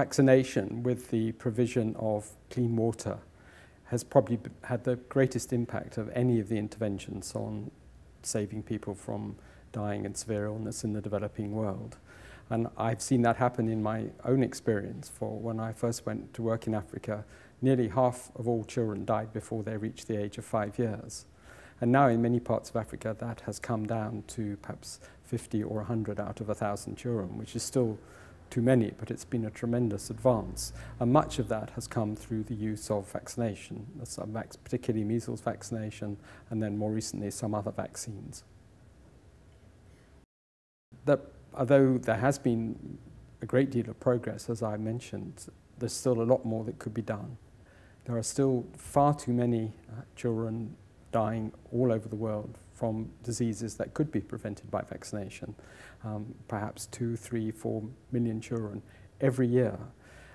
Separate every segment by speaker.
Speaker 1: vaccination with the provision of clean water has probably had the greatest impact of any of the interventions on saving people from dying in severe illness in the developing world. And I've seen that happen in my own experience. For when I first went to work in Africa, nearly half of all children died before they reached the age of 5 years. And now in many parts of Africa that has come down to perhaps 50 or 100 out of 1,000 children, which is still too many, but it's been a tremendous advance. And much of that has come through the use of vaccination, particularly measles vaccination, and then more recently some other vaccines. Although there has been a great deal of progress, as I mentioned, there's still a lot more that could be done. There are still far too many children dying all over the world from diseases that could be prevented by vaccination, perhaps 2, 3, 4 million children every year.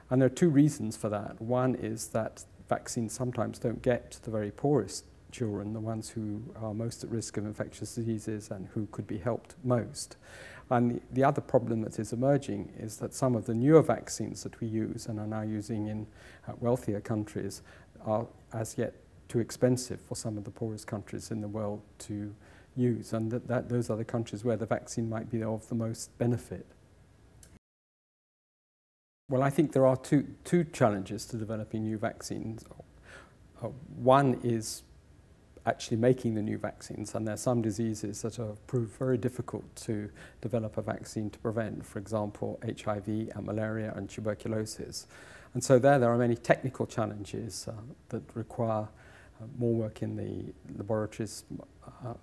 Speaker 1: And there are two reasons for that. One is that vaccines sometimes don't get to the very poorest children, the ones who are most at risk of infectious diseases and who could be helped most. And the other problem that is emerging is that some of the newer vaccines that we use and are now using in wealthier countries are as yet too expensive for some of the poorest countries in the world to use, and those are the countries where the vaccine might be of the most benefit. Well, I think there are two challenges to developing new vaccines. One is actually making the new vaccines, and there are some diseases that have proved very difficult to develop a vaccine to prevent, for example, HIV and malaria and tuberculosis. And so there are many technical challenges that require more work in the laboratories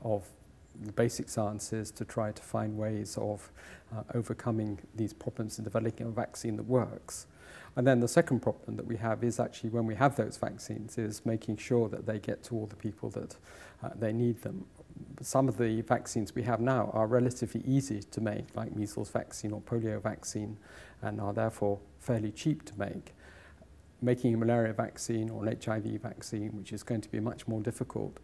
Speaker 1: of the basic sciences to try to find ways of overcoming these problems in developing a vaccine that works. And then the second problem that we have is actually when we have those vaccines is making sure that they get to all the people that they need them. Some of the vaccines we have now are relatively easy to make, like measles vaccine or polio vaccine, and are therefore fairly cheap to make. Making a malaria vaccine or an HIV vaccine, which is going to be much more difficult,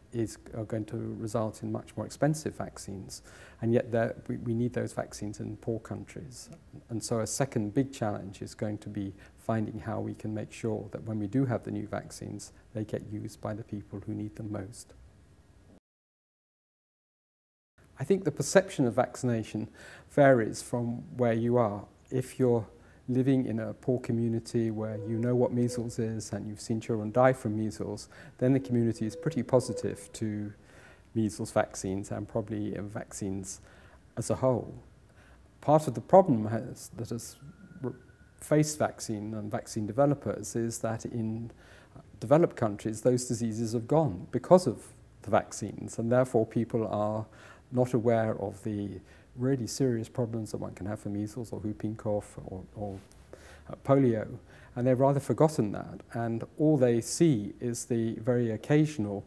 Speaker 1: are going to result in much more expensive vaccines. And yet we need those vaccines in poor countries. And so a second big challenge is going to be finding how we can make sure that when we do have the new vaccines, they get used by the people who need them most. I think the perception of vaccination varies from where you are. If you're living in a poor community where you know what measles is and you've seen children die from measles, then the community is pretty positive to measles vaccines and probably vaccines as a whole. Part of the problem that has faced vaccine and vaccine developers is that in developed countries those diseases have gone because of the vaccines, and therefore people are not aware of the really serious problems that one can have for measles or whooping cough or polio, and they've rather forgotten that, and all they see is the very occasional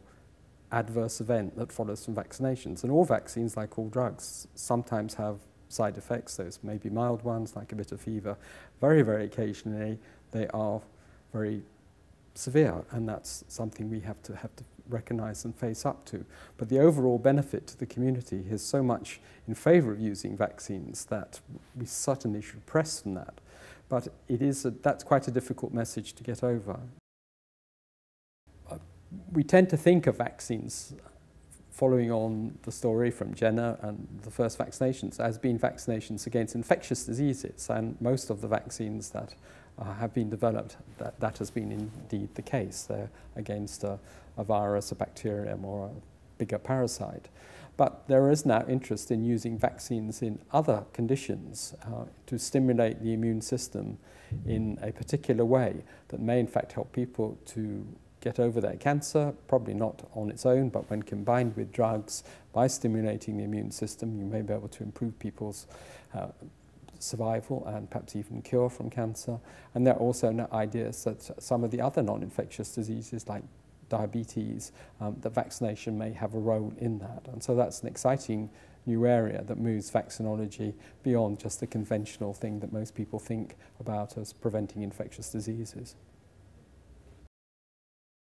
Speaker 1: adverse event that follows from vaccinations. And all vaccines, like all drugs, sometimes have side effects. Those may be mild ones, like a bit of fever. Very, very occasionally they are very severe, and that's something we have to recognize and face up to. But the overall benefit to the community is so much in favor of using vaccines that we certainly should press on that. But that's quite a difficult message to get over. We tend to think of vaccines, following on the story from Jenna and the first vaccinations, as being vaccinations against infectious diseases, and most of the vaccines that have been developed, that has been indeed the case. They're against a virus, a bacterium, or a bigger parasite. But there is now interest in using vaccines in other conditions to stimulate the immune system in a particular way that may in fact help people to get over their cancer, probably not on its own, but when combined with drugs, by stimulating the immune system, you may be able to improve people's survival and perhaps even cure from cancer. And there are also ideas that some of the other non-infectious diseases like diabetes, that vaccination may have a role in that. And so that's an exciting new area that moves vaccinology beyond just the conventional thing that most people think about as preventing infectious diseases.